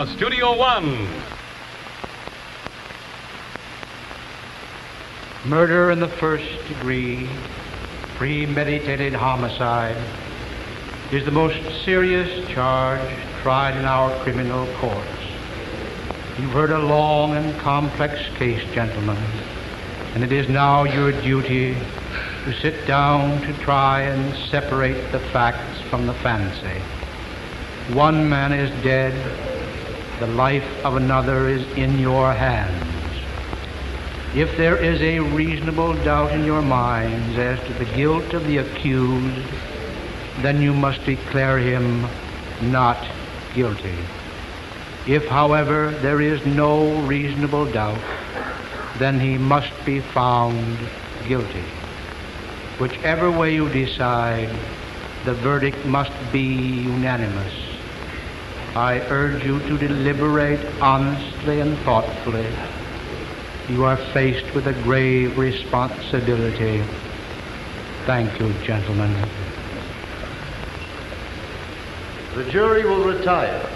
CBS Studio One. Murder in the first degree, premeditated homicide, is the most serious charge tried in our criminal courts. You've heard a long and complex case, gentlemen, and it is now your duty to sit down to try and separate the facts from the fancy. One man is dead, the life of another is in your hands. If there is a reasonable doubt in your minds as to the guilt of the accused, then you must declare him not guilty. If, however, there is no reasonable doubt, then he must be found guilty. Whichever way you decide, the verdict must be unanimous. I urge you to deliberate honestly and thoughtfully. You are faced with a grave responsibility. Thank you, gentlemen. The jury will retire.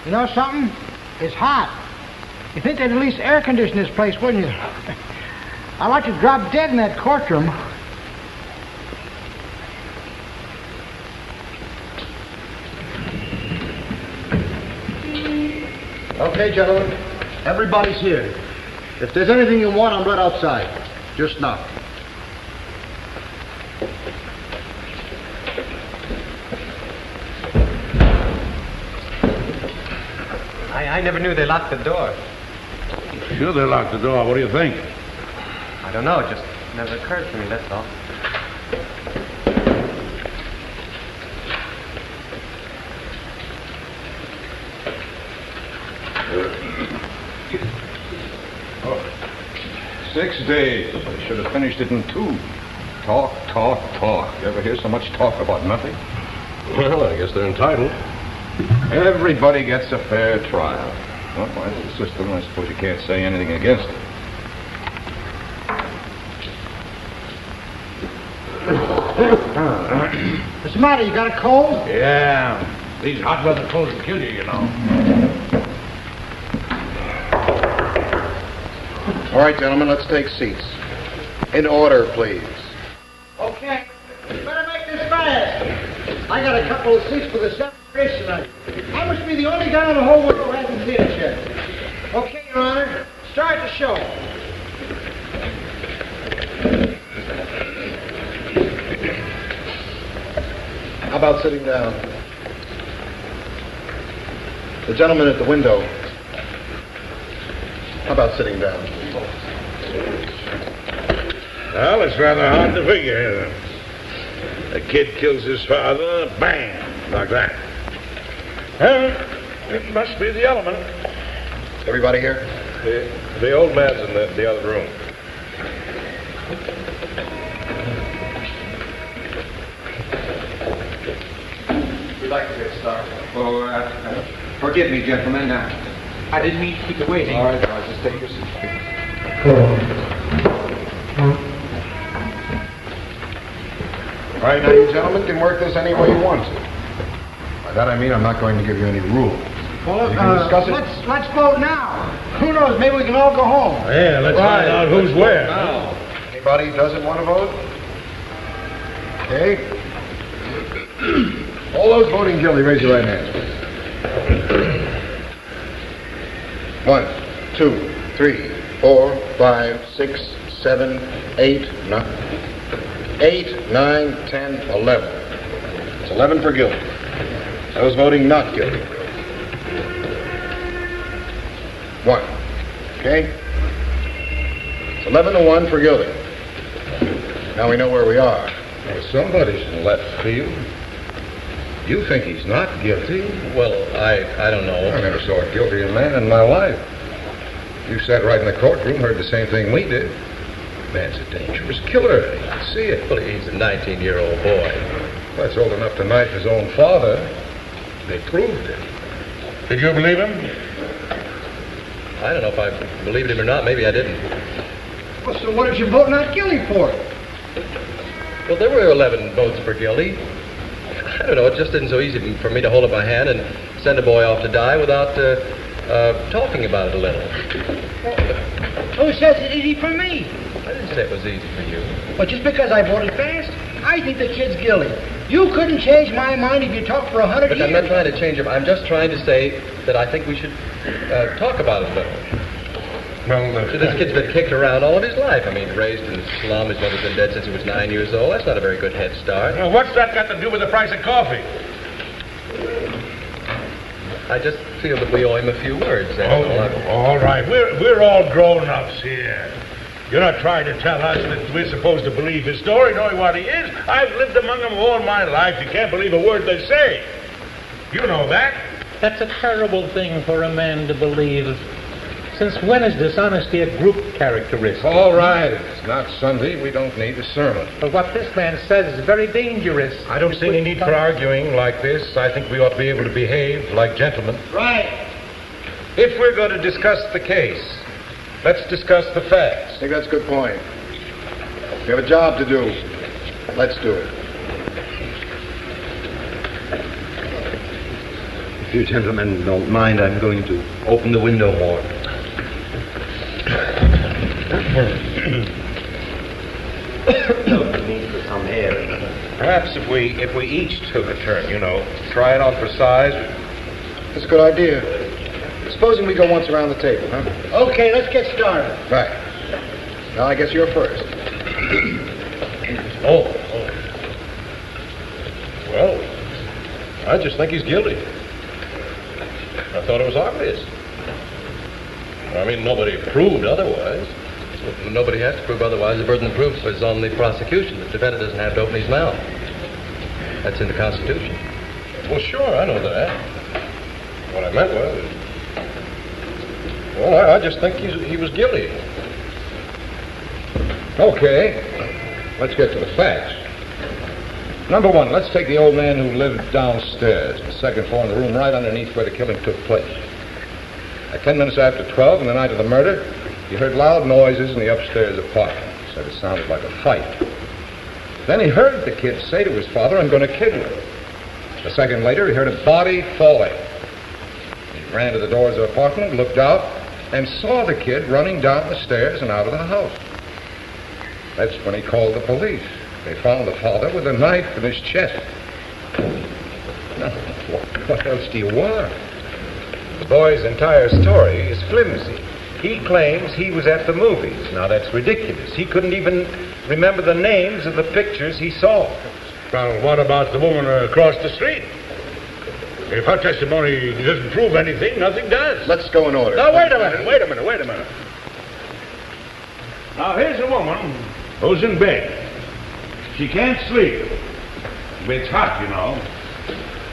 You know something? It's hot. You'd think they'd at least air condition this place, wouldn't you? I'd like to drop dead in that courtroom. Okay, gentlemen. Everybody's here. If there's anything you want, I'm right outside. Just knock. I never knew they locked the door. Sure they locked the door. What do you think? I don't know. It just never occurred to me, that's all. Oh, 6 days. I should have finished it in 2. Talk, talk, talk. You ever hear so much talk about nothing? Well, I guess they're entitled. Everybody gets a fair trial. Well, by the system, I suppose you can't say anything against it. What's the matter? You got a cold? Yeah. These hot weather colds will kill you, you know. All right, gentlemen, let's take seats. In order, please. Okay. I got a couple of seats for the 7th race tonight. I must be the only guy in the whole world who hasn't seen it yet. Okay, Your Honor, start the show. How about sitting down? The gentleman at the window. How about sitting down? Well, it's rather hard to figure. A kid kills his father, bang, like that. Well, it must be the element. Everybody here? The old man's in the other room. We'd like to get started. Oh, forgive me, gentlemen. I didn't mean to keep you waiting. All right, guys, just take your seats. All right, now you gentlemen can work this any way you want to. By that I mean I'm not going to give you any rules. Well, You can discuss it. let's vote now. Who knows? Maybe we can all go home. Yeah, let's find out who's where. Anybody who doesn't want to vote? Okay. All those voting guilty, raise your right hands. 1, 2, 3, 4, 5, 6, 7, 8, 9, 10, 11. It's 11 for guilty. Those voting not guilty. 1. Okay? It's 11 to 1 for guilty. Now we know where we are. Well, somebody's in left field. You think he's not guilty? Well, I don't know. I never saw a guiltier man in my life. You sat right in the courtroom, heard the same thing we did. Man's a dangerous killer. You can see it. Well, he's a 19-year-old boy. That's old enough to knife his own father. They proved it. Did you believe him? I don't know if I believed him or not. Maybe I didn't. Well, so what did you vote not guilty for? Well, there were 11 votes for guilty. I don't know. It just isn't so easy for me to hold up my hand and send a boy off to die without talking about it a little. Who says it's easy for me? I didn't say it was easy for you. Well, just because I voted fast, I think the kid's guilty. You couldn't change my mind if you talked for 100 Look, years. I'm not trying to change him. I'm just trying to say that I think we should talk about it a little. Well, So this kid's been kicked around all of his life. I mean, raised in the slum. His mother's been dead since he was 9 years old. That's not a very good head start. well, what's that got to do with the price of coffee? I just feel that we owe him a few words. That's all. All right. We're all grown-ups here. You're not trying to tell us that we're supposed to believe his story, knowing what he is. I've lived among them all my life. You can't believe a word they say. You know that. That's a terrible thing for a man to believe. Since when is dishonesty a group characteristic? All right, it's not Sunday. We don't need a sermon. But what this man says is very dangerous. I don't see any need for arguing like this. I think we ought to be able to behave like gentlemen. Right. If we're going to discuss the case, let's discuss the facts. I think that's a good point. We have a job to do. Let's do it. If you gentlemen don't mind, I'm going to open the window more. Some air. Perhaps if we each took a turn, try it on for size. That's a good idea. Supposing we go once around the table, huh? Okay, let's get started. Right. Now I guess you're first. Oh. Well, I just think he's guilty. I thought it was obvious. I mean, nobody proved otherwise. Well, nobody has to prove otherwise. The burden of proof is on the prosecution. The defendant doesn't have to open his mouth. That's in the Constitution. Well, sure, I know that. What I meant was, well, I just think he was guilty. Okay, let's get to the facts. Number one, let's take the old man who lived downstairs, the second floor in the room right underneath where the killing took place. At 10 minutes after 12, on the night of the murder, he heard loud noises in the upstairs apartment. He said it sounded like a fight. Then he heard the kid say to his father, "I'm going to kill you." A second later, he heard a body falling. He ran to the doors of the apartment, looked out, and saw the kid running down the stairs and out of the house. That's when he called the police. They found the father with a knife in his chest. What else do you want? The boy's entire story is flimsy. He claims he was at the movies. Now, that's ridiculous. He couldn't even remember the names of the pictures he saw. Well, what about the woman across the street? If her testimony doesn't prove anything, nothing does. Let's go in order. Now, wait a minute. Now, here's a woman who's in bed. She can't sleep. It's hot, you know.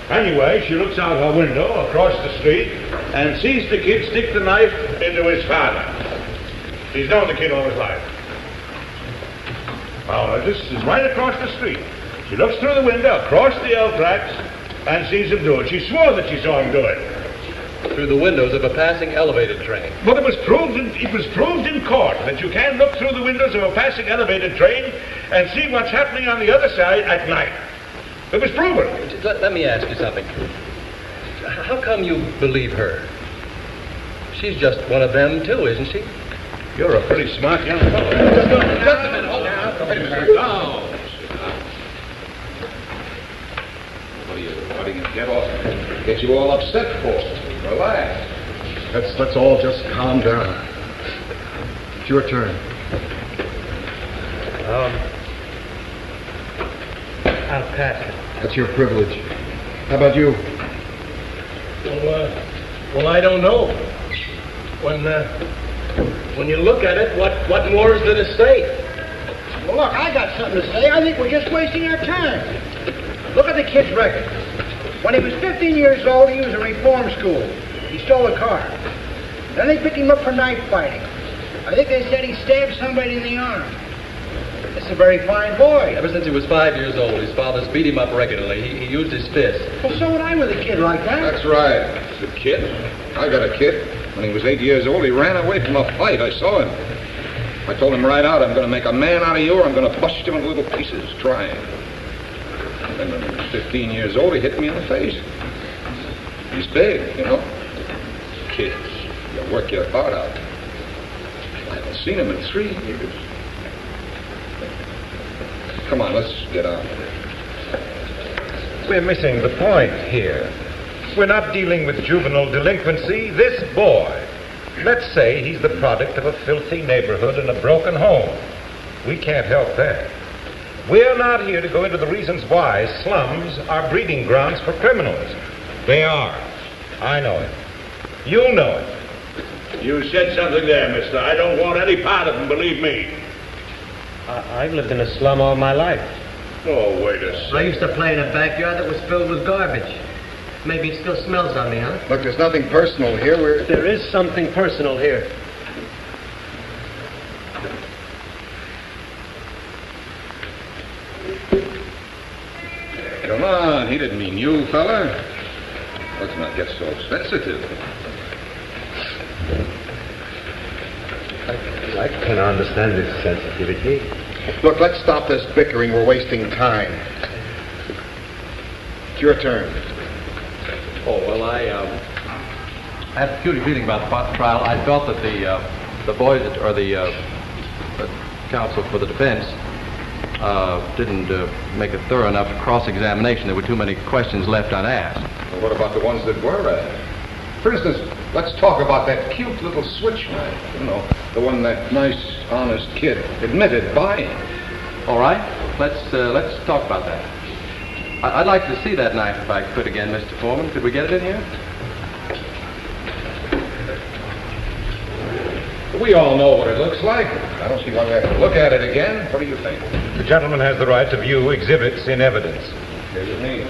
Anyway, she looks out her window across the street and sees the kid stick the knife into his father. She's known the kid all his life. Well, this is right across the street. She looks through the window across the L tracks and sees him do it. She swore that she saw him do it. Through the windows of a passing elevated train. But it was proved in court that you can look through the windows of a passing elevated train and see what's happening on the other side at night. It was proven. Let me ask you something. How come you believe her? She's just one of them, too, isn't she? You're a pretty smart young fellow. Just a minute, hold on. Wait a minute. No. What do you get you all upset for? Relax. Let's all just calm down. It's your turn. I'll pass it. That's your privilege. How about you? Well, I don't know. When you look at it, what more is there to say? Well, look, I got something to say. I think we're just wasting our time. Look at the kid's record. When he was 15 years old, he was in reform school. He stole a car. Then they picked him up for knife fighting. I think they said he stabbed somebody in the arm. It's a very fine boy. Ever since he was 5 years old, his father's beat him up regularly. He used his fist. Well, so would I with a kid like that. That's right. The kid. I got a kid. When he was 8 years old, he ran away from a fight. I saw him. I told him right out, I'm going to make a man out of you, or I'm going to bust you into little pieces, trying. And then when he was 15 years old, he hit me in the face. He's big, you know. Kids, you work your heart out. I haven't seen him in 3 years. Come on, let's get on with it. We're missing the point here. We're not dealing with juvenile delinquency. This boy, let's say he's the product of a filthy neighborhood and a broken home. We can't help that. We're not here to go into the reasons why slums are breeding grounds for criminals. They are. I know it. You know it. You said something there, mister. I don't want any part of them, believe me. I've lived in a slum all my life. Oh, wait a second. I used to play in a backyard that was filled with garbage. Maybe it still smells on me, huh? Look, there's nothing personal here. There is something personal here. Come on, he didn't mean you, fella. Let's not get so sensitive. I can understand this sensitivity. Look, let's stop this bickering. We're wasting time. It's your turn. Oh, well, I had a peculiar feeling about the trial. I felt that the boys, or the counsel for the defense, didn't make a thorough enough cross-examination. There were too many questions left unasked. Well, what about the ones that were asked? For instance, let's talk about that cute little switch knife. You know, the one that nice, honest kid admitted buying. All right, let's talk about that. I'd like to see that knife if I could again, Mr. Foreman. Could we get it in here? We all know what it looks like. I don't see why we have to look at it again. What do you think? The gentleman has the right to view exhibits in evidence. Here's your name.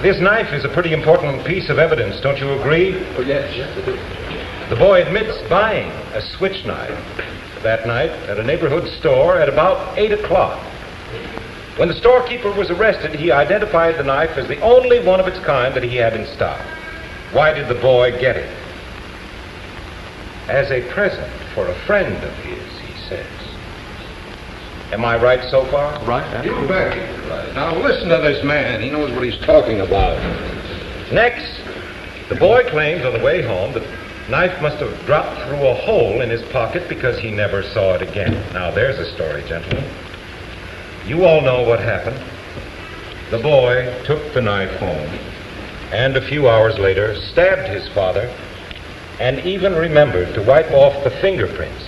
This knife is a pretty important piece of evidence, don't you agree? Oh, yes, I do. The boy admits buying a switch knife that night at a neighborhood store at about 8 o'clock. When the storekeeper was arrested, he identified the knife as the only one of its kind that he had in stock. Why did the boy get it? As a present for a friend of his, he says. Am I right so far? Right. You bet he's right. Now listen to this man. He knows what he's talking about. Next, the boy claims on the way home that the knife must have dropped through a hole in his pocket because he never saw it again. Now there's a story, gentlemen. You all know what happened. the boy took the knife home and a few hours later stabbed his father and even remembered to wipe off the fingerprints.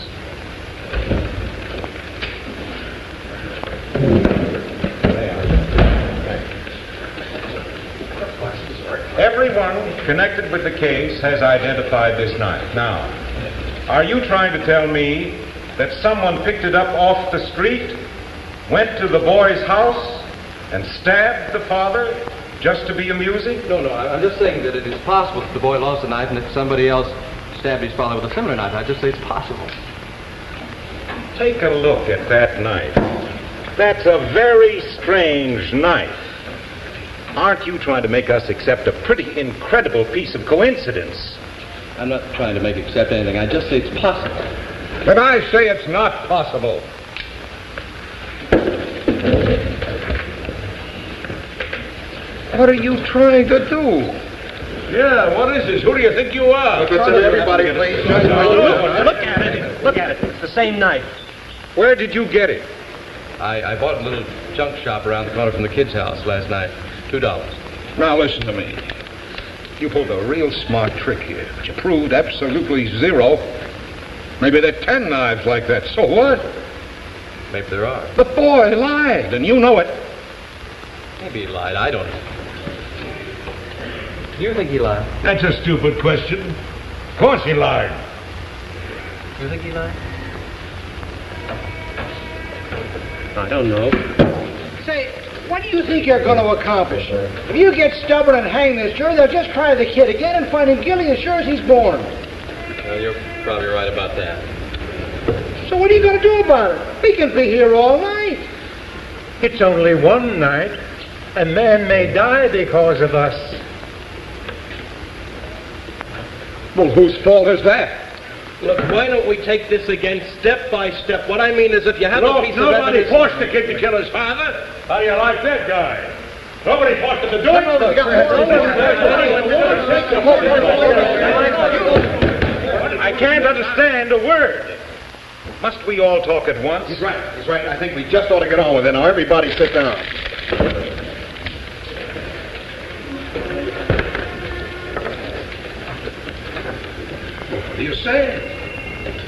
Everyone connected with the case has identified this knife. Now, are you trying to tell me that someone picked it up off the street, went to the boy's house, and stabbed the father just to be amusing? No, I'm just saying that it is possible that the boy lost the knife and that somebody else stabbed his father with a similar knife. I just say it's possible. Take a look at that knife. That's a very strange knife. Aren't you trying to make us accept a pretty incredible piece of coincidence? I'm not trying to make you accept anything. I just say it's possible. But I say it's not possible. What are you trying to do? Yeah, what is this? Who do you think you are? Listen to everybody, please. Look at it. Look at it. It's the same knife. Where did you get it? I bought a little junk shop around the corner from the kid's house last night. $2. Now listen to me. You pulled a real smart trick here, but you proved absolutely zero. Maybe there are 10 knives like that. So what? Maybe there are. The boy lied, and you know it. Maybe he lied. I don't know. Do you think he lied? That's a stupid question. Of course he lied. Do you think he lied? I don't know. Say, what do you think you're going to accomplish? If you get stubborn and hang this jury, they'll just try the kid again and find him guilty as sure as he's born. Well, you're probably right about that. So what are you going to do about it? We can be here all night. It's only one night. A man may die because of us. Well, whose fault is that? Look, why don't we take this again step by step? What I mean is if you have a piece of Nobody evidence... forced the kid to kill his father. How do you like that guy? Nobody forced him to do it. I can't understand a word. Must we all talk at once? He's right. I think we just ought to get on with it. Now, everybody sit down. What do you say?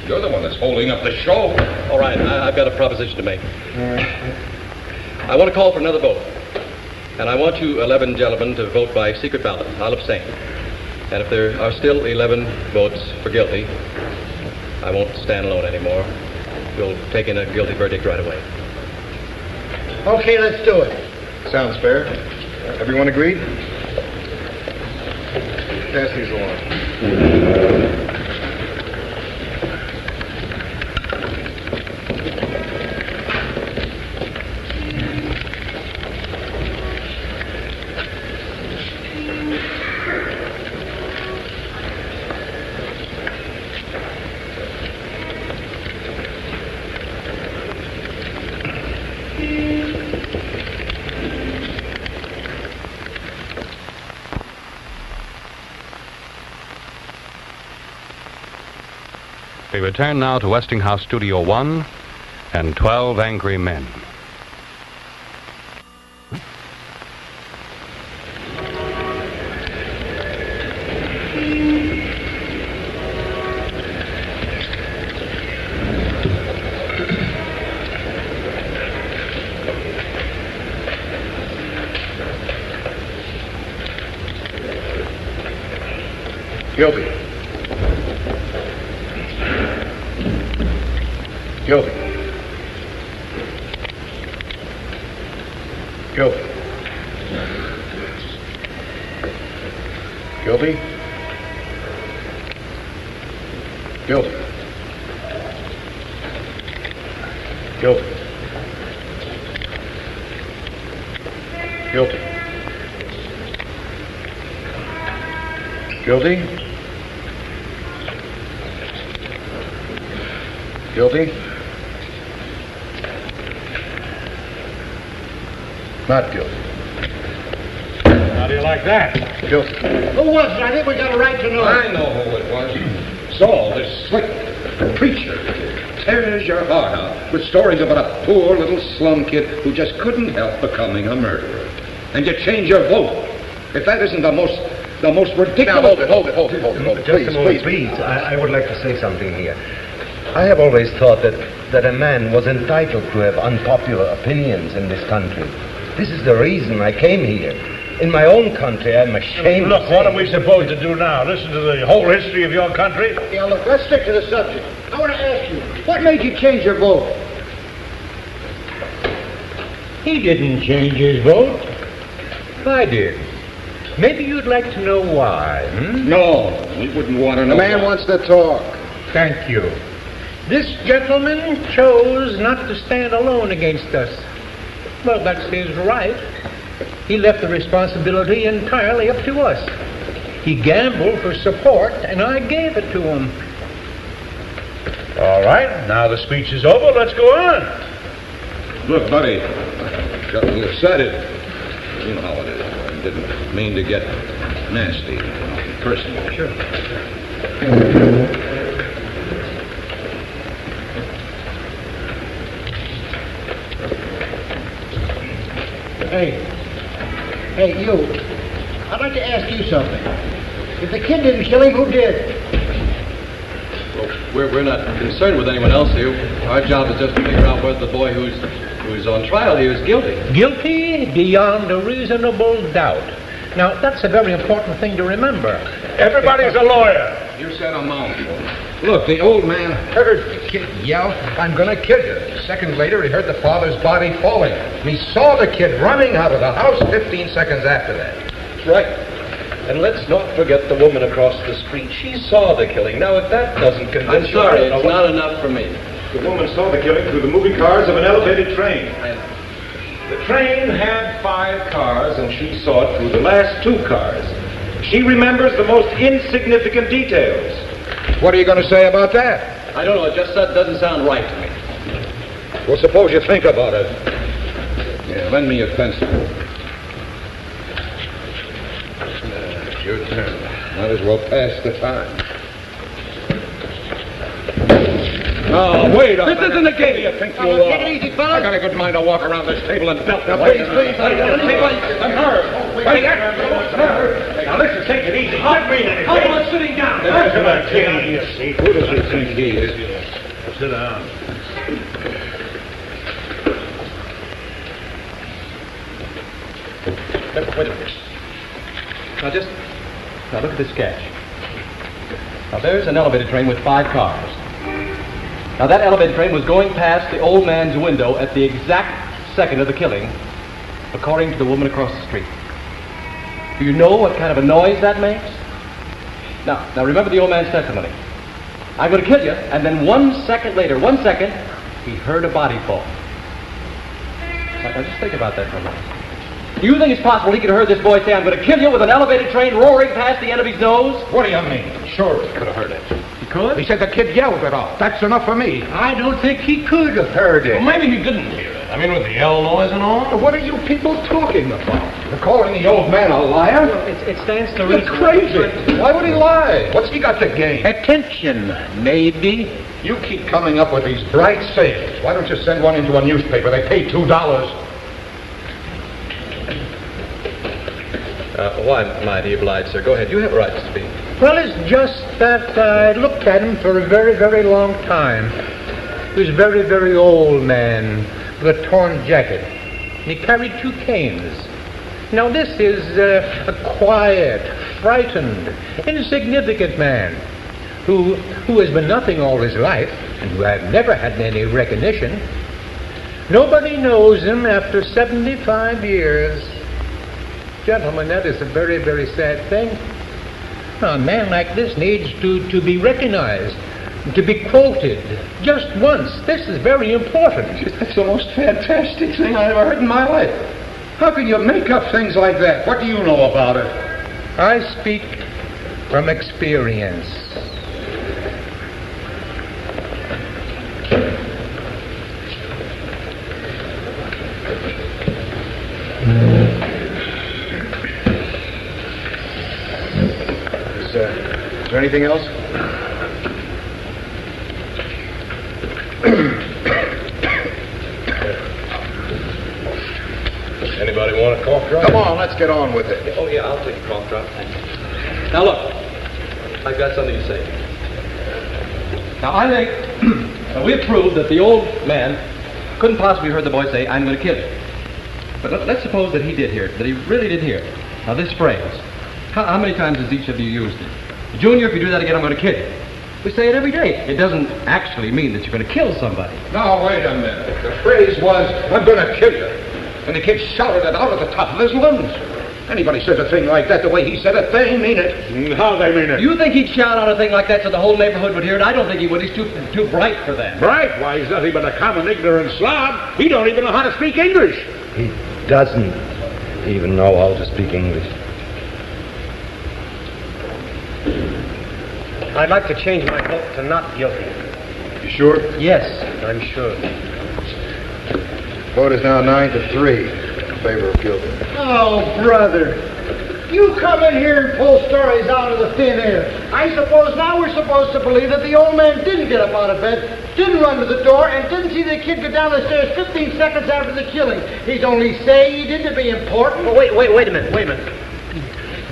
You're the one that's holding up the show. All right, I've got a proposition to make. I want to call for another vote. And I want you 11 gentlemen to vote by secret ballot. I'll abstain. And if there are still 11 votes for guilty, I won't stand alone anymore. We'll take in a guilty verdict right away. Okay, let's do it. Sounds fair. Everyone agreed? Pass these along. We return now to Westinghouse Studio One and 12 Angry Men. Guilty. Guilty. Guilty. Guilty. Guilty. Guilty. Guilty. Guilty. Guilty. Not guilty. How do you like that? Guilty. Who was it? I think we got a right to know. I know who it was. Saul, this slick preacher, tears your heart out with stories about a poor little slum kid who just couldn't help becoming a murderer. and you change your vote. If that isn't the most ridiculous... Now, hold it. Just a moment, please. I would like to say something here. I have always thought that a man was entitled to have unpopular opinions in this country. This is the reason I came here. In my own country, I'm ashamed. Look, what are we supposed to do now? Listen to the whole history of your country? Yeah, look, let's stick to the subject. I want to ask you, what made you change your vote? He didn't change his vote. I did. Maybe you'd like to know why, No, we wouldn't want to know. The man wants to talk. Thank you. This gentleman chose not to stand alone against us. Well, that's his right. He left the responsibility entirely up to us. He gambled for support, and I gave it to him. All right, now the speech is over. Let's go on. Look, buddy, got a little excited. You know how it is. I didn't mean to get nasty, personal. Sure. Hey, you. I'd like to ask you something. If the kid didn't kill him, who did? Well, we're not concerned with anyone else here. Our job is just to figure out whether the boy who's on trial here is guilty. Guilty beyond a reasonable doubt. Now, that's a very important thing to remember. Everybody's a lawyer. You said a mouthful. Look, the old man heard the kid yell, "I'm gonna kill you." A second later, he heard the father's body falling. And he saw the kid running out of the house 15 seconds after that. That's right. And let's not forget the woman across the street. She saw the killing. Now, if that doesn't convince you... I'm sorry, it's not enough for me. The woman saw the killing through the moving cars of an elevated train. The train had 5 cars, and she saw it through the last 2 cars. She remembers the most insignificant details. What are you going to say about that? I don't know. It just doesn't sound right to me. Well, suppose you think about it. Yeah, lend me your pencil. Your turn. Might as well pass the time. Oh, wait a minute. This isn't a game. You think you are? Take it easy, fellas. I got a good mind to walk around this table and belt the Please, I'm hurt. Now, listen, take it easy. How about sitting down? Who does he think he is? Sit down. Wait a minute. Now look at this sketch. Now there's an elevated train with 5 cars. Now that elevated train was going past the old man's window at the exact second of the killing, according to the woman across the street. Do you know what kind of a noise that makes? Now remember the old man's testimony. I'm going to kill you, and then 1 second later, he heard a body fall. Now just think about that for a minute. Do you think it's possible he could have heard this boy say, "I'm going to kill you," with an elevated train roaring past the end of his nose? What do you mean? Sure, he could have heard it. He could? He said the kid yelled it off. That's enough for me. I don't think he could have heard it. Well, maybe he didn't hear it. I mean, with the yell noise and all. What are you people talking about? You're calling the old man a liar? It stands to You're reason. crazy. Why would he lie? What's he got to gain? Attention, maybe. You keep coming up with these bright sayings. Why don't you send one into a newspaper? They pay $2. Why, mighty obliged, sir. Go ahead. You have a right to speak. Well, it's just that I looked at him for a very, very long time. He was a very, very old man with a torn jacket. And he carried 2 canes. Now, this is a quiet, frightened, insignificant man who has been nothing all his life and who had never had any recognition. Nobody knows him after 75 years. Gentlemen, that is a very, very sad thing. A man like this needs to be recognized, to be quoted just once. This is very important. That's the most fantastic thing I ever heard in my life. How can you make up things like that? What do you know about it? I speak from experience. Is there anything else? Anybody want a coffee? Come on, let's get on with it. Oh, yeah, I'll take a cough drop. Thanks. Now, look, I've got something to say. Now, I think we've proved that the old man couldn't possibly have heard the boy say, "I'm going to kill you." But let's suppose that he did hear it, that he really did hear it. Now, this phrase, how many times has each of you used it? Junior, if you do that again, I'm going to kill you. We say it every day. It doesn't actually mean that you're going to kill somebody. Now, wait a minute. The phrase was, "I'm going to kill you." And the kid shouted it out at the top of his lungs. Anybody says a thing like that the way he said it, they mean it. How they mean it? You think he'd shout out a thing like that so the whole neighborhood would hear it? I don't think he would. He's too bright for that. Bright? Why, he's nothing but a common ignorant slob. He don't even know how to speak English. He doesn't even know how to speak English. I'd like to change my vote to not guilty. You sure? Yes, I'm sure. Vote is now 9-3 in favor of guilty. Oh, brother. You come in here and pull stories out of the thin air. I suppose now we're supposed to believe that the old man didn't get up out of bed, didn't run to the door, and didn't see the kid go down the stairs 15 seconds after the killing. He's only saying he did to be important. Oh, wait a minute.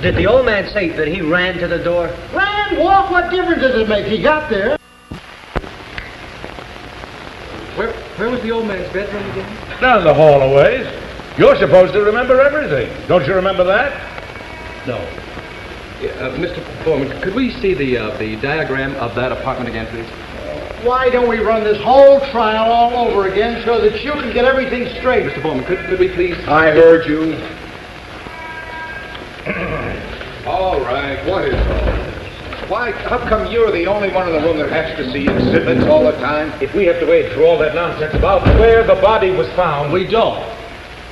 Did the old man say that he ran to the door? Ran, walk, what difference does it make? He got there. Where was the old man's bedroom again? Down the hall a ways. You're supposed to remember everything. Don't you remember that? No. Mr. Foreman, could we see the diagram of that apartment again, please? Why don't we run this whole trial all over again so that you can get everything straight? Mr. Foreman, could we please? I heard you. All right, what is all this? Why, how come you're the only one in the room that has to see exhibits all the time? If we have to wade through all that nonsense about where the body was found... We don't.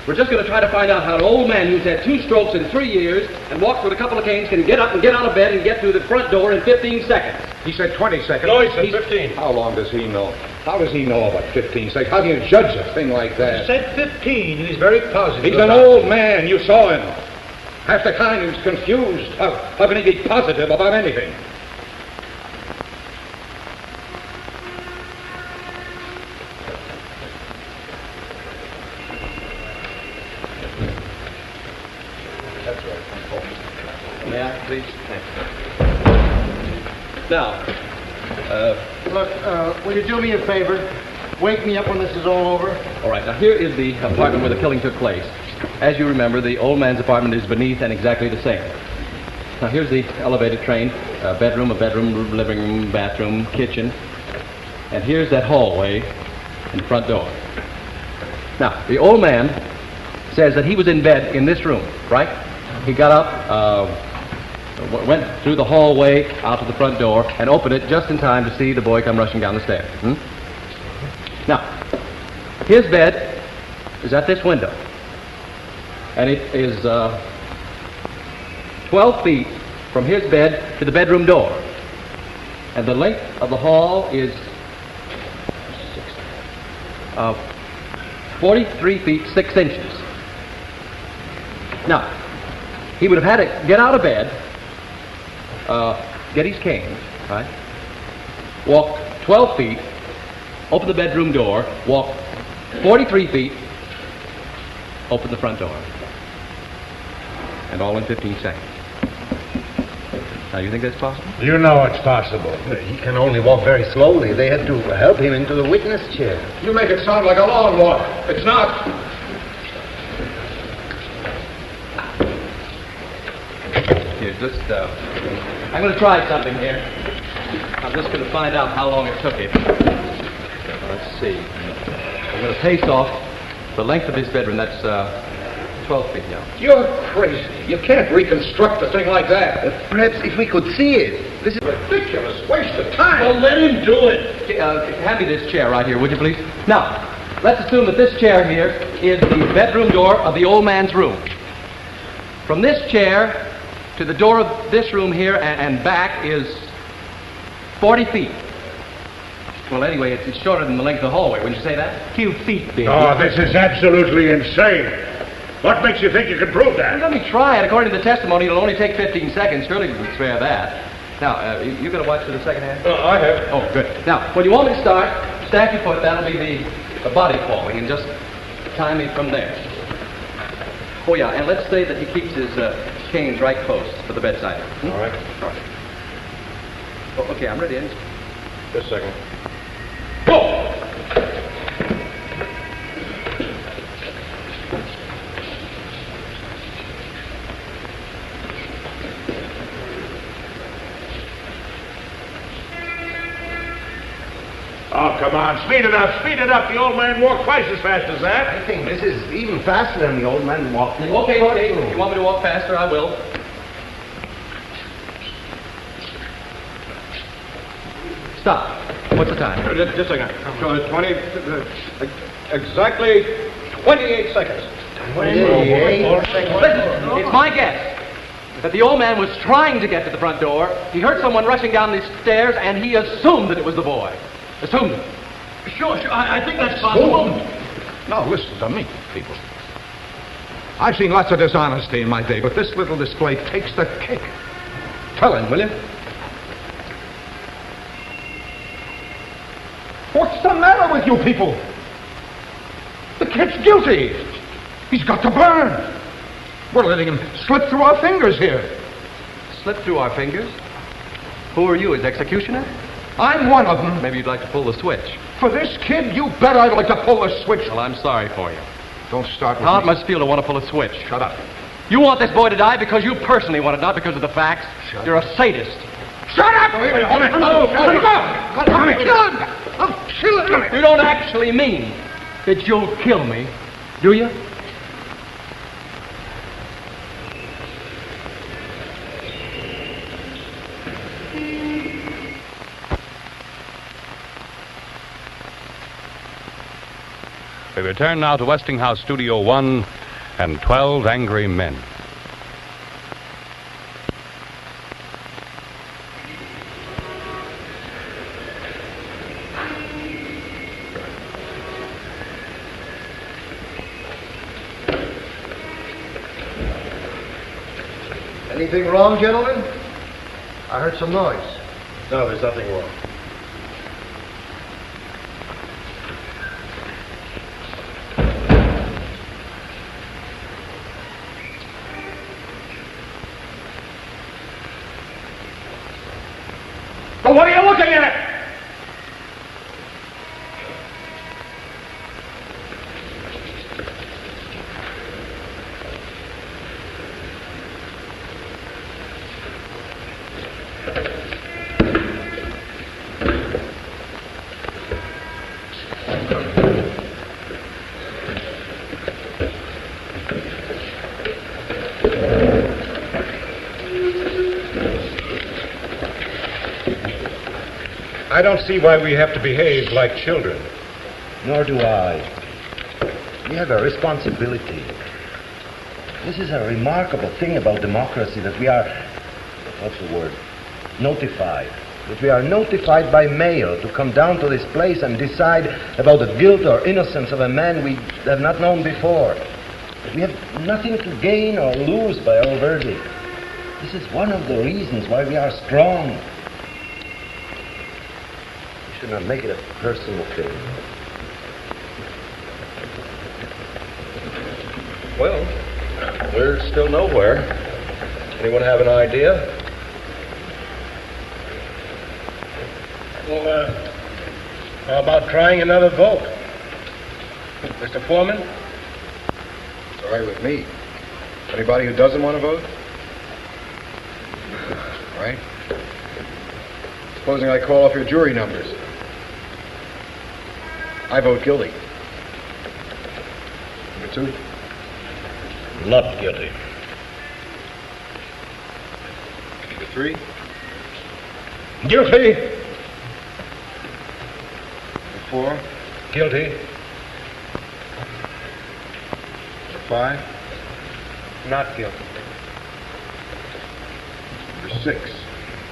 We're just going to try to find out how an old man who's had 2 strokes in 3 years and walks with a couple of canes can get up and get out of bed and get through the front door in 15 seconds. He said 20 seconds. No, he said 15. How long does he know? How does he know about 15 seconds? How do you judge a thing like that? He said 15. He's very positive. He's an old man. You saw him. Half the kind is confused. How can he be positive about anything? That's right. May I, please? Thanks. Now, Look, will you do me a favor? Wake me up when this is all over. all right, now here is the apartment where the killing took place. As you remember, the old man's apartment is beneath and exactly the same. Now here's the elevated train, a bedroom, living room, bathroom, kitchen. And here's that hallway and front door. Now, the old man says that he was in bed in this room, right? He got up, went through the hallway out to the front door and opened it just in time to see the boy come rushing down the stairs. Now, his bed is at this window. And it is 12 feet from his bed to the bedroom door. And the length of the hall is 43 feet 6 inches. Now, he would have had to get out of bed, get his cane, right? Walk 12 feet, open the bedroom door, walk 43 feet, open the front door. And all in 15 seconds. Now, you think that's possible? You know it's possible. He can only walk very slowly. They had to help him into the witness chair. You make it sound like a long walk. It's not. Here, just, I'm going to try something here. I'm just going to find out how long it took him. Let's see. I'm going to pace off the length of his bedroom. That's 12 feet now. You're crazy. You can't reconstruct a thing like that. Perhaps if we could see it. This is Ridiculous waste of time. Well, let him do it. Hand me this chair right here, would you please? Now, let's assume that this chair here is the bedroom door of the old man's room. From this chair to the door of this room here and back is 40 feet. Well, anyway, it's shorter than the length of the hallway. Wouldn't you say that? Few feet, baby. Oh, this is absolutely insane. What makes you think you can prove that? Let me try it. According to the testimony, it'll only take 15 seconds. Surely we can spare that. Now, you going to watch for the second hand? I have. Oh, good. Now, when you want me to start, stack your foot. That'll be the body falling, and just time me from there. Oh, yeah, and let's say that he keeps his canes right close for the bedside. All right. All right. Oh, okay, I'm ready. Just a second. Go! Oh, come on, speed it up, speed it up. The old man walked twice as fast as that. I think this is even faster than the old man walked. Okay, okay. If you want me to walk faster, I will. Stop. What's the time? Just a second. 20, exactly 28 seconds. 28 seconds. Listen, it's my guess that the old man was trying to get to the front door. He heard someone rushing down the stairs, and he assumed that it was the boy. Assumed it. Sure, I think that's possible. Now, listen to me, people. I've seen lots of dishonesty in my day, but this little display takes the cake. Tell him, will you? What's the matter with you people? The kid's guilty. He's got to burn. We're letting him slip through our fingers here. Slip through our fingers? Who are you, his executioner? I'm one of them. Maybe you'd like to pull the switch. For this kid, you bet I'd like to pull the switch. Well, I'm sorry for you. Don't start with How me. it must feel to want to pull a switch. Shut up. You want this boy to die because you personally want it, not because of the facts. You're a sadist. Shut up! Hold it. I'll kill him. You don't actually mean that you'll kill me, do you? We return now to Westinghouse Studio One and 12 Angry Men. Anything wrong, gentlemen? I heard some noise. No, there's nothing wrong. But what are you looking at? I don't see why we have to behave like children. Nor do I. We have a responsibility. This is a remarkable thing about democracy, that we are, what's the word, notified. That we are notified by mail to come down to this place and decide about the guilt or innocence of a man we have not known before. We have nothing to gain or lose by our verdict. This is one of the reasons why we are strong. We should not make it a personal thing. Well, we're still nowhere. Anyone have an idea? Well, how about trying another vote? Mr. Foreman? It's all right with me. Anybody who doesn't want to vote? All right. Supposing I call off your jury numbers. I vote guilty. Number two? Not guilty. Number three? Guilty. Number four? Guilty. Number five? Not guilty. Number six?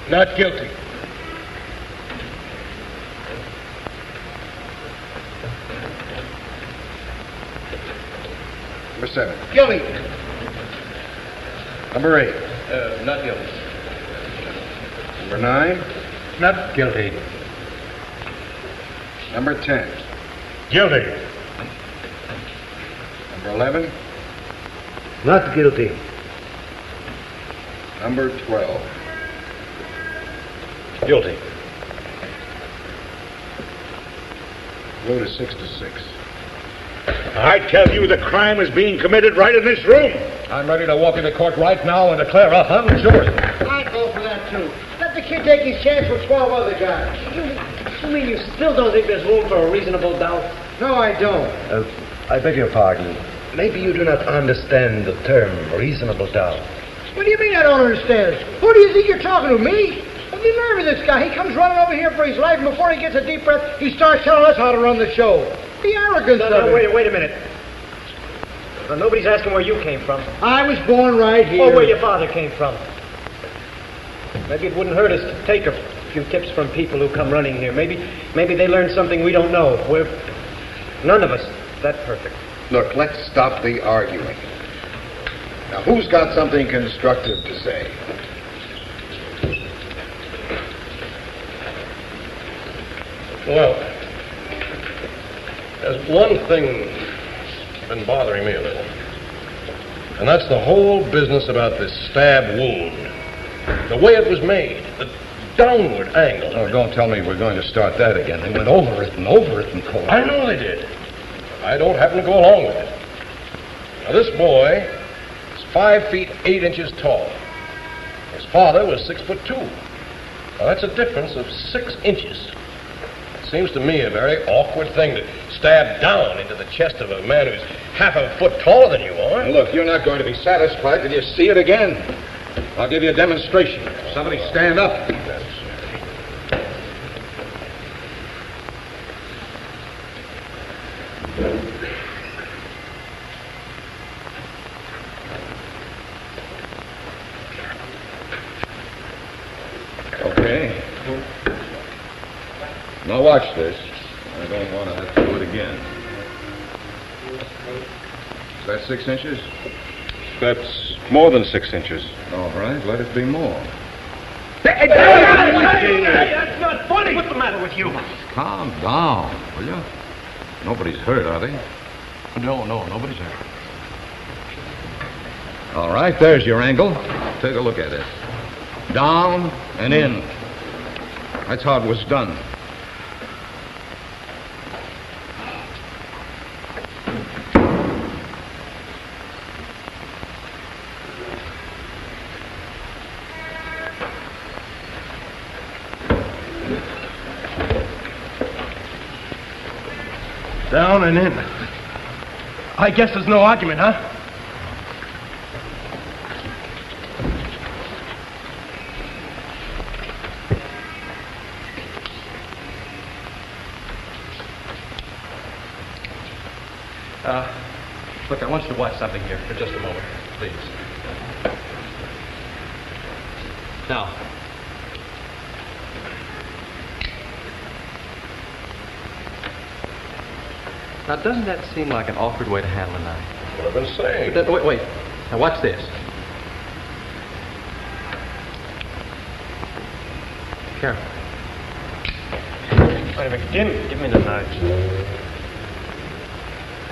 Not guilty. Number seven? Guilty. Number eight? Not guilty. Number nine? Not guilty. Number 10? Guilty. Number 11? Not guilty. Number 12. Guilty. Vote is 6-6. I tell you, the crime is being committed right in this room. I'm ready to walk into court right now and declare a hung jury. I'd go for that, too. Let the kid take his chance with 12 other guys. You mean you still don't think there's room for a reasonable doubt? No, I don't. I beg your pardon. Maybe you do not understand the term reasonable doubt. What do you mean I don't understand? Who do you think you're talking to, me? What's the nerve of this guy? He comes running over here for his life, and before he gets a deep breath, he starts telling us how to run the show. The arrogance of it. Wait a minute. Well, nobody's asking where you came from. I was born right here. Or where your father came from. Maybe it wouldn't hurt us to take a few tips from people who come running here. Maybe they learned something we don't know. We're none of us that perfect. Look, let's stop the arguing. Now, who's got something constructive to say? Well, there's one thing been bothering me a little. And that's the whole business about this stab wound. The way it was made, the downward angle. Oh, don't tell me we're going to start that again. They went over it and over it in court. I know they did. I don't happen to go along with it. Now, this boy is 5 feet 8 inches tall. His father was 6'2". Now, that's a difference of 6 inches. It seems to me a very awkward thing to stab down into the chest of a man who's half a foot taller than you are. Now, look, you're not going to be satisfied till you see it again. I'll give you a demonstration. Somebody stand up. Okay. Now watch this. I don't want to have to do it again. Is that 6 inches? That's more than 6 inches. All right, let it be more. That's not funny. What's the matter with you? Calm down, will you? Nobody's hurt, are they? No, nobody's hurt. All right, there's your angle. Take a look at it. Down and in. That's how it was done. Down and in. I guess there's no argument, huh? Look, I want you to watch something here for just a moment, please. Now, doesn't that seem like an awkward way to handle a knife? That's what I've been saying. Wait. Now, watch this. Careful. Wait a minute. Give me the knife.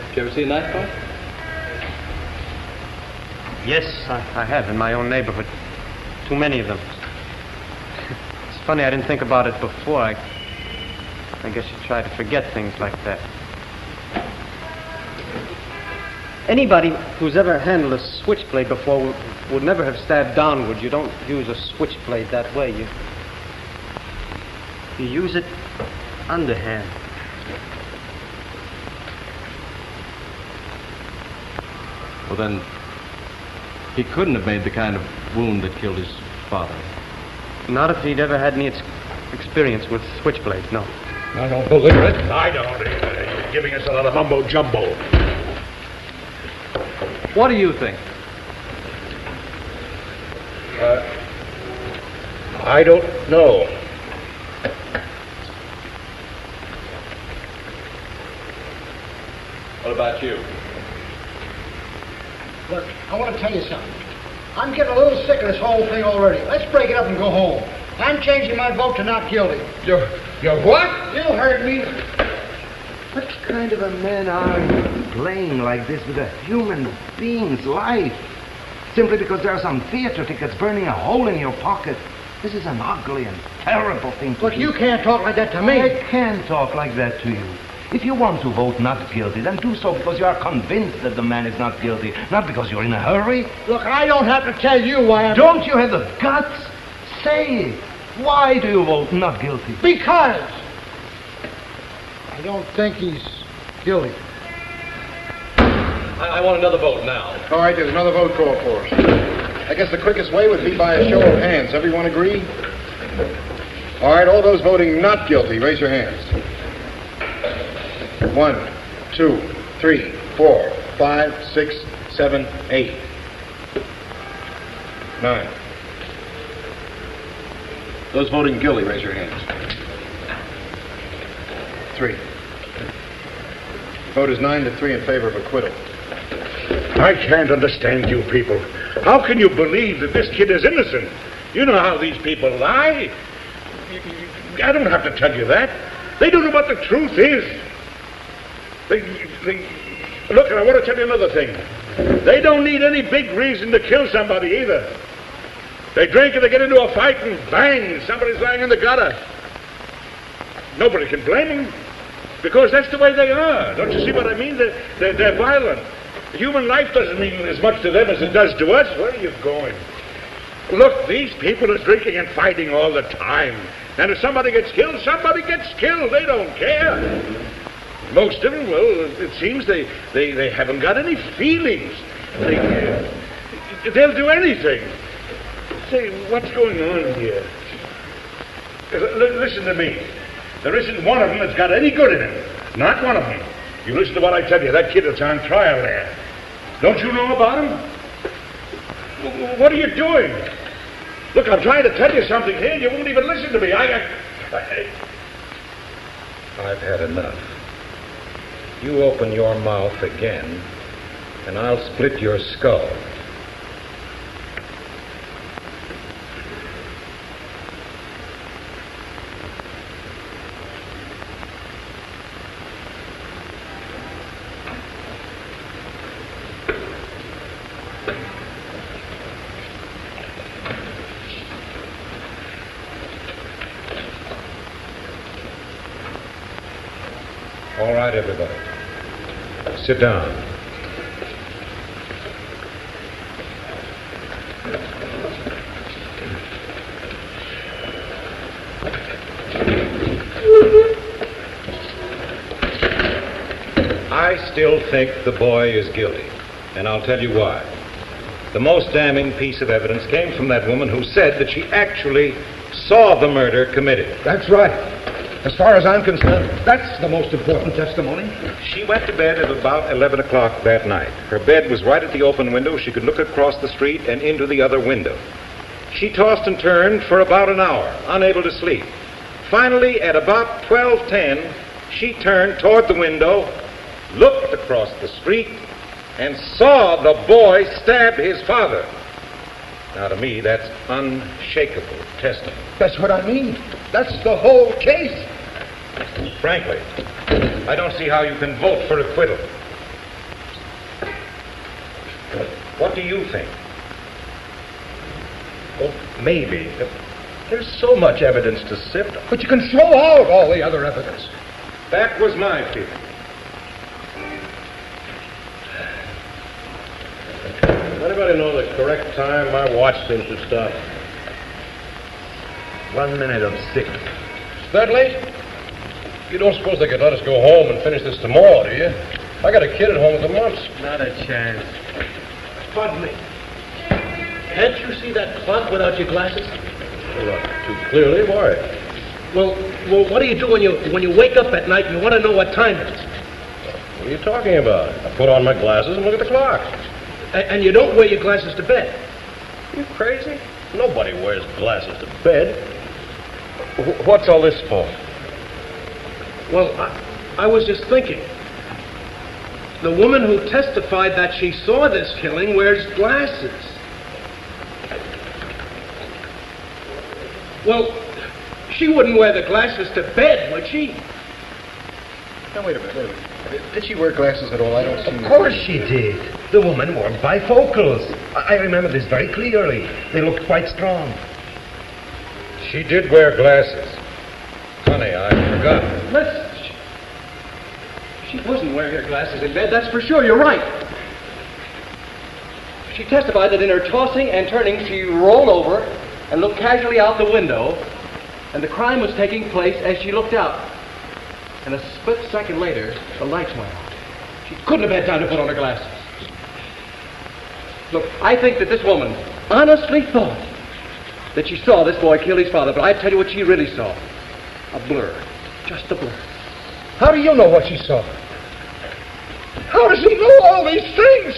Did you ever see a knife fight? Yes, I have in my own neighborhood. Too many of them. It's funny, I didn't think about it before. I guess you try to forget things like that. Anybody who's ever handled a switchblade before would never have stabbed downward. You don't use a switchblade that way. You use it underhand. Well, then, he couldn't have made the kind of wound that killed his father. Not if he'd ever had any experience with switchblades, no. I don't believe it. I don't either. You're giving us a lot of mumbo-jumbo. What do you think? I don't know. What about you? Look, I want to tell you something. I'm getting a little sick of this whole thing already. Let's break it up and go home. I'm changing my vote to not guilty. You're what? You heard me. What kind of a man are you? playing like this with a human being's life simply because there are some theater tickets burning a hole in your pocket. This is an ugly and terrible thing to do. But you can't talk like that to me. I can talk like that to you. If you want to vote not guilty, then do so because you are convinced that the man is not guilty, not because you're in a hurry. Look, I don't have to tell you why I'm... Don't you have the guts? Say it. Why do you vote not guilty? Because I don't think he's guilty. I want another vote now. All right, there's another vote called for. I guess the quickest way would be by a show of hands. Everyone agree? All right, all those voting not guilty, raise your hands. 1, 2, 3, 4, 5, 6, 7, 8, 9. Those voting guilty, raise your hands. 3. The vote is 9-3 in favor of acquittal. I can't understand you people. How can you believe that this kid is innocent? You know how these people lie. I don't have to tell you that. They don't know what the truth is. Look, I want to tell you another thing. They don't need any big reason to kill somebody either. They drink and they get into a fight and bang, somebody's lying in the gutter. Nobody can blame them because that's the way they are. Don't you see what I mean? They're violent. Human life doesn't mean as much to them as it does to us. Where are you going? Look, these people are drinking and fighting all the time. And if somebody gets killed, somebody gets killed. They don't care. Most of them, well, it seems they haven't got any feelings. They'll do anything. Say, what's going on here? Listen to me. There isn't one of them that's got any good in him. Not one of them. You listen to what I tell you. That kid that's on trial there. Don't you know about him? What are you doing? Look, I'm trying to tell you something here. You won't even listen to me. I've had enough. You open your mouth again, and I'll split your skull. All right, everybody. Sit down. I still think the boy is guilty, and I'll tell you why. The most damning piece of evidence came from that woman who said that she actually saw the murder committed. That's right. As far as I'm concerned, that's the most important testimony. She went to bed at about 11 o'clock that night. Her bed was right at the open window. She could look across the street and into the other window. She tossed and turned for about an hour, unable to sleep. Finally, at about 12:10, she turned toward the window, looked across the street, and saw the boy stab his father. Now, to me, that's unshakable testimony. That's what I mean. That's the whole case. Frankly, I don't see how you can vote for acquittal. What do you think? Well, maybe. There's so much evidence to sift. But you can throw out all the other evidence. That was my feeling. Anybody know the correct time my watch seems to stop? 1 minute of 6. That late? You don't suppose they could let us go home and finish this tomorrow, do you? I got a kid at home with the mumps. Not a chance. Pardon me. Can't you see that clock without your glasses? Not too clearly. Why? Well, what do you do when you wake up at night and you want to know what time it is? What are you talking about? I put on my glasses and look at the clock. And you don't wear your glasses to bed? You crazy? Nobody wears glasses to bed. What's all this for? Well, I was just thinking. The woman who testified that she saw this killing wears glasses. Well, she wouldn't wear the glasses to bed, would she? Now, wait a minute. Did she wear glasses at all? I don't see. Of course she did. The woman wore bifocals. I remember this very clearly. They looked quite strong. She did wear glasses. Honey, I forgot. She wasn't wearing her glasses in bed, that's for sure. You're right. She testified that in her tossing and turning, she rolled over and looked casually out the window, and the crime was taking place as she looked out. And a split second later, the lights went out. She couldn't have had time to put on her glasses. Look, I think that this woman honestly thought that she saw this boy kill his father, but I tell you what she really saw. A blur. Just a blur. How do you know what she saw? How does he know all these things?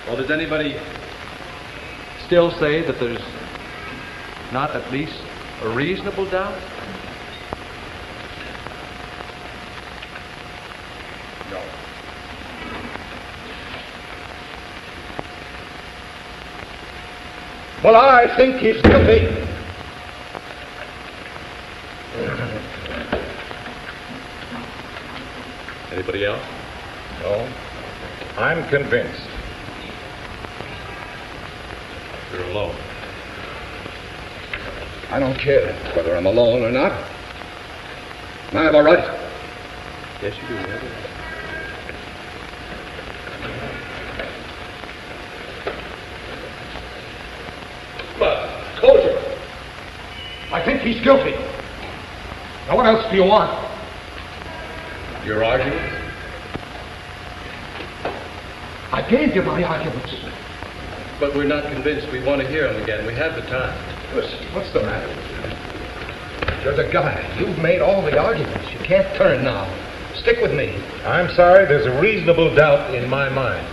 Well, does anybody still say that there's not at least a reasonable doubt? No. Well, I think he's guilty. Anybody else? No. I'm convinced. You're alone. I don't care whether I'm alone or not. I have a right. Yes, you do. You have a right. But, told you. I think he's guilty. Now, what else do you want? Your argument? I gave you my arguments. But we're not convinced. We want to hear them again. We have the time. Listen, what's the matter with you? You're the guy. You've made all the arguments. You can't turn now. Stick with me. I'm sorry, there's a reasonable doubt in my mind.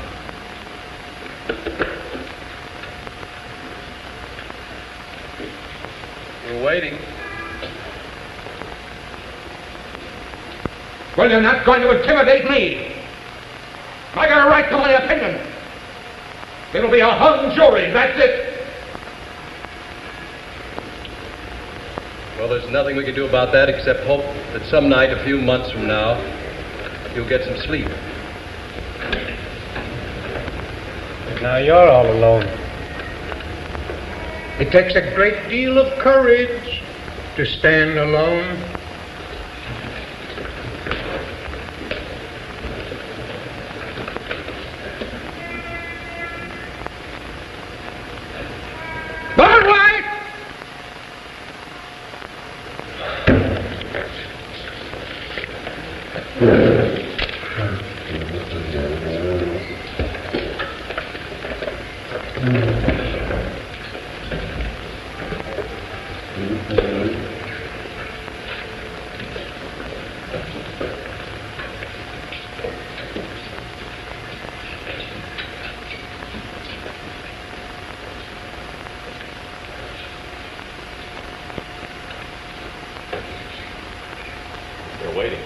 We're waiting. Well, you're not going to intimidate me. I got a right to my opinion. It'll be a hung jury, that's it. Well, there's nothing we can do about that except hope that some night, a few months from now, you'll get some sleep. Now you're all alone. It takes a great deal of courage to stand alone. We're waiting.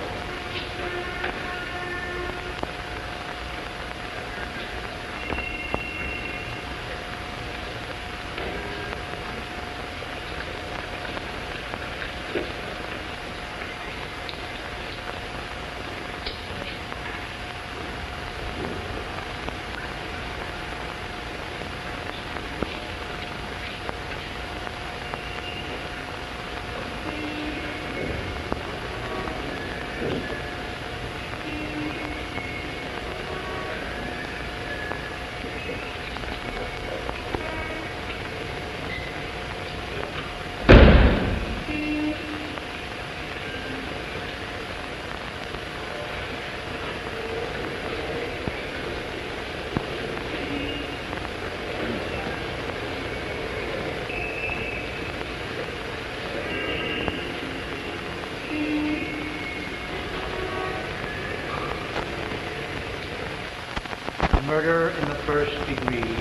Murder in the first degree,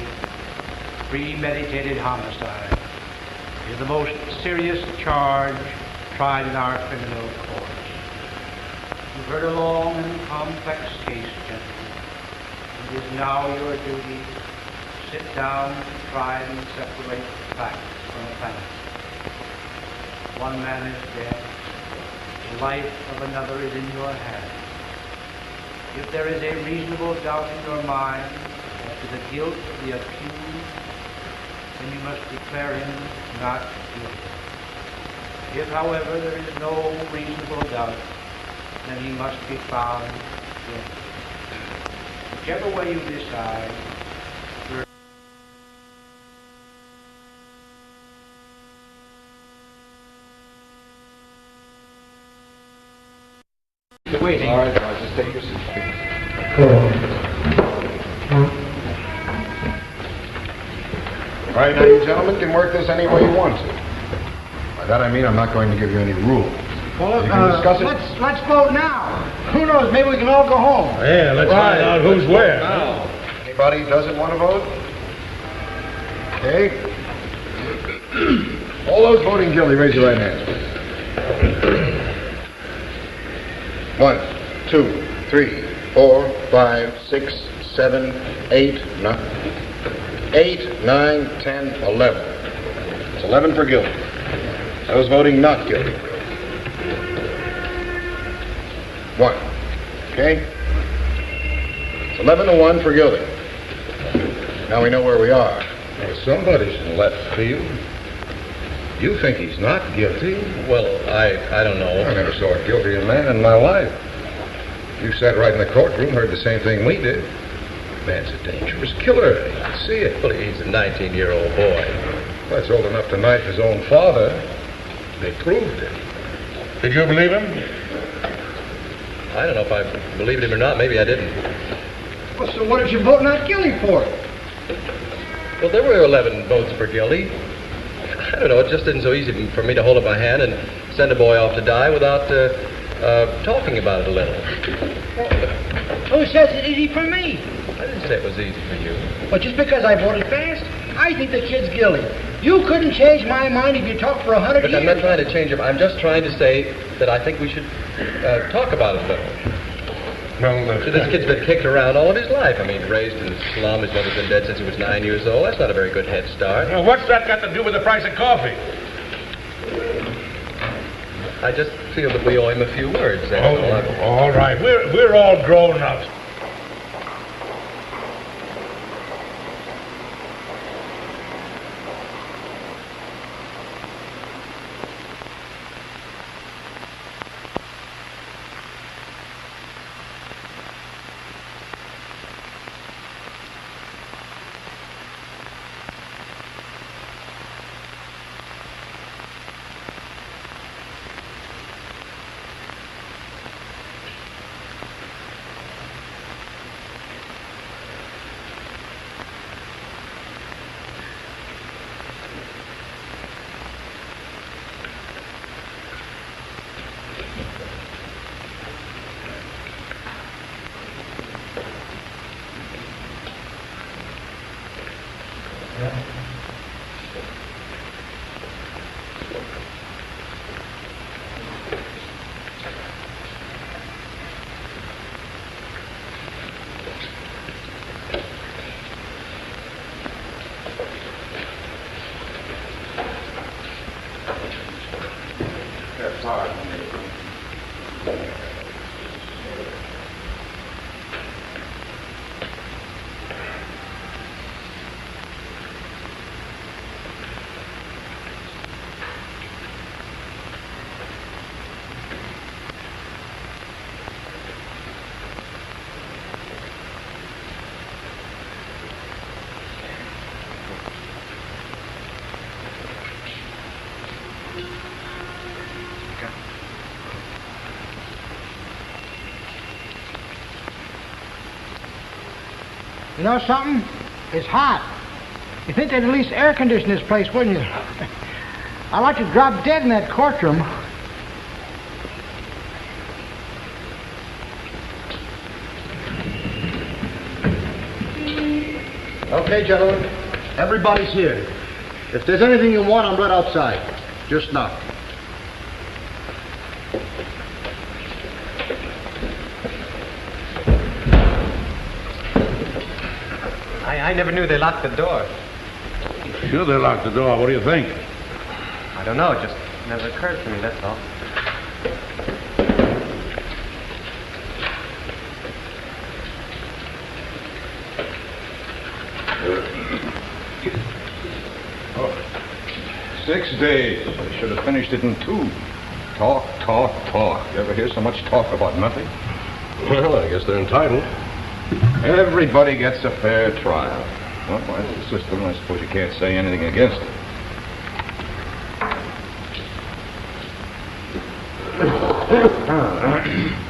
premeditated homicide, is the most serious charge tried in our criminal courts. You've heard a long and complex case, gentlemen. It is now your duty to sit down and try and separate facts from fantasy. One man is dead. The life of another is in your hands. If there is a reasonable doubt in your mind as to the guilt of the accused, then you must declare him not guilty. If, however, there is no reasonable doubt, then he must be found guilty. Whichever way you decide, waiting. All right, guys, just take your seat. All right, now you gentlemen can work this any way you want to. By that I mean I'm not going to give you any rules. Well, you can discuss it. Let's vote now. Who knows? Maybe we can all go home. Yeah, let's find out who's where. Anybody who doesn't want to vote? Okay. All those voting guilty, raise your right hands. 1, 2, 3, 4, 5, 6, 7, 8, 9. 8, 9, 10, 11. It's 11 for guilty. Those voting not guilty. 1. Okay? It's 11 to 1 for guilty. Now we know where we are. Well, somebody's in left field. You think he's not guilty? Well, I don't know. I never saw a guilty man in my life. You sat right in the courtroom, heard the same thing we did. Man's a dangerous killer. You can see it. Well, he's a 19-year-old boy. Well, that's old enough to knife his own father. They proved it. Did you believe him? I don't know if I believed him or not. Maybe I didn't. Well, so what did you vote not guilty for? Well, there were 11 votes for guilty. I don't know. It just isn't so easy for me to hold up my hand and send a boy off to die without talking about it a little. Who says it's easy for me? I didn't say it was easy for you. Well, just because I voted fast, I think the kid's guilty. You couldn't change my mind if you talked for 100 Look, years. I'm not trying to change him. I'm just trying to say that I think we should talk about it a little. Well, So this kid's been kicked around all of his life. I mean, raised in the slum. His mother's been dead since he was 9 years old. That's not a very good head start. Now, what's that got to do with the price of coffee? I just feel that we owe him a few words. That's all. All right. We're all grown up. You know something? It's hot. You think they'd at least air condition this place, wouldn't you? I'd like to drop dead in that courtroom. Okay, gentlemen. Everybody's here. If there's anything you want, I'm right outside. Just knock. I never knew they locked the door. Sure they locked the door. What do you think? I don't know, just Never occurred to me, that's all. Oh. 6 days. I should have finished it in 2. Talk, talk, talk. You ever hear so much talk about nothing? Well, I guess they're entitled. Everybody gets a fair trial. Well, that's the system. I suppose you can't say anything against it.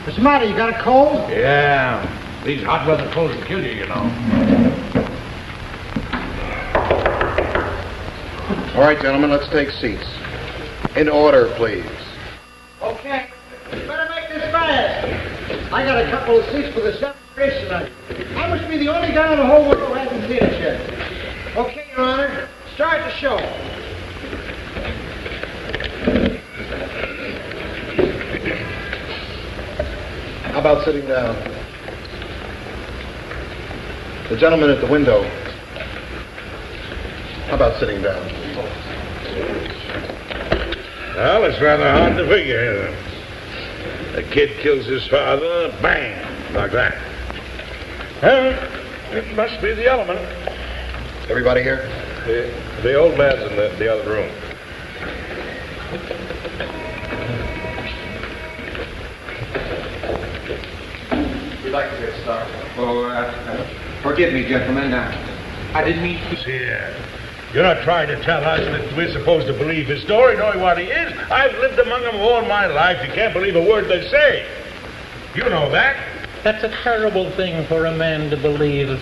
What's the matter? You got a cold? Yeah. These hot weather colds will kill you, you know. All right, gentlemen, let's take seats. In order, please. Okay. You better make this fast. I got a couple of seats for the celebration tonight. I must be the only guy in the whole world who hasn't seen it yet. Okay, Your Honor. Start the show. How about sitting down? The gentleman at the window. How about sitting down? Well, it's rather hard to figure. A kid kills his father, bang, like that. Well, it must be the element. Everybody here? The old man's in the other room. We'd like to get started. Oh, forgive me, gentlemen. I didn't mean to... Here. You're not trying to tell us that we're supposed to believe his story, knowing what he is. I've lived among them all my life. You can't believe a word they say. You know that. That's a terrible thing for a man to believe.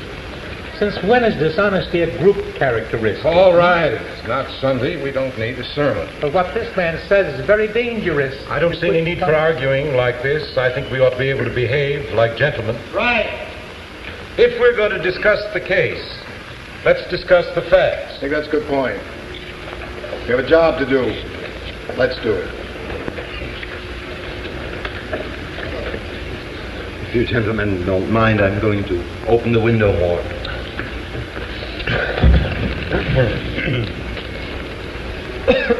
Since when is dishonesty a group characteristic? All right. It's not Sunday. We don't need a sermon. But what this man says is very dangerous. I don't see any need for arguing like this. I think we ought to be able to behave like gentlemen. Right. If we're going to discuss the case, let's discuss the facts. I think that's a good point. We have a job to do. Let's do it. If you gentlemen don't mind, I'm going to open the window more.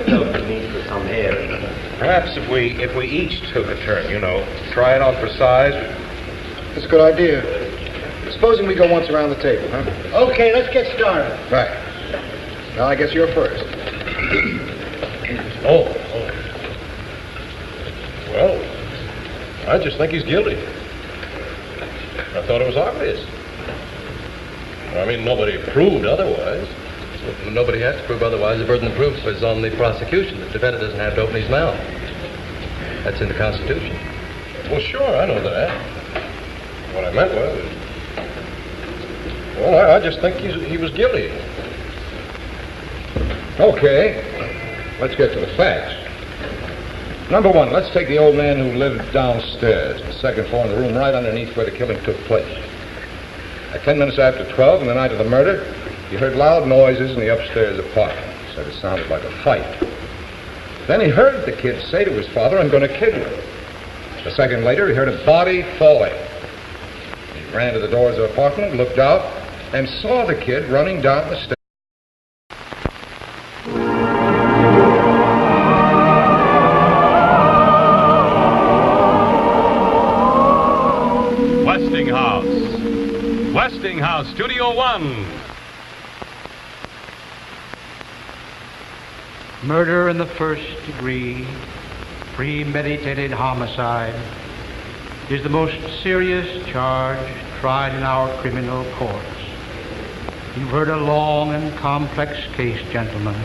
Felt the need for some air. Perhaps if we each took a turn, try it on for size. That's a good idea. Supposing we go once around the table, huh? Okay, let's get started. Right. Now, I guess you're first. Oh. Well, I just think he's guilty. I thought it was obvious. I mean, nobody proved otherwise. Well, nobody has to prove otherwise. The burden of proof is on the prosecution. The defendant doesn't have to open his mouth. That's in the Constitution. Well, sure, I know that. What I meant was... Well, I just think he was guilty. Okay. Let's get to the facts. Number 1, let's take the old man who lived downstairs, the second floor in the room right underneath where the killing took place. At 10 minutes after 12, on the night of the murder, he heard loud noises in the upstairs apartment. He said it sounded like a fight. Then he heard the kid say to his father, "I'm going to kill you." A second later, he heard a body falling. He ran to the doors of the apartment, looked out, and saw the kid running down the stairs. Westinghouse Studio One. Murder in the first degree, premeditated homicide, is the most serious charge tried in our criminal courts. You've heard a long and complex case, gentlemen,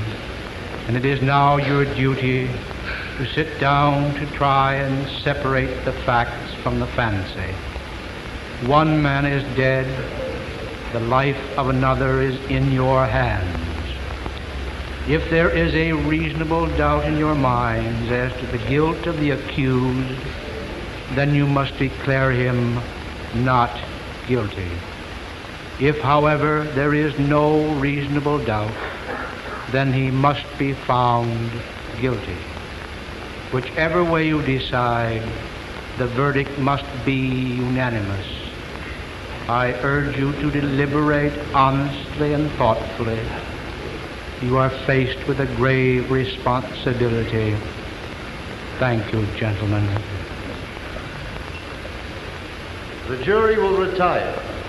and it is now your duty to sit down to try and separate the facts from the fancy. One man is dead. The life of another is in your hands. If there is a reasonable doubt in your minds as to the guilt of the accused, then you must declare him not guilty. If, however, there is no reasonable doubt, then he must be found guilty. Whichever way you decide, the verdict must be unanimous. I urge you to deliberate honestly and thoughtfully. You are faced with a grave responsibility Thank you, gentlemen. The jury will retire.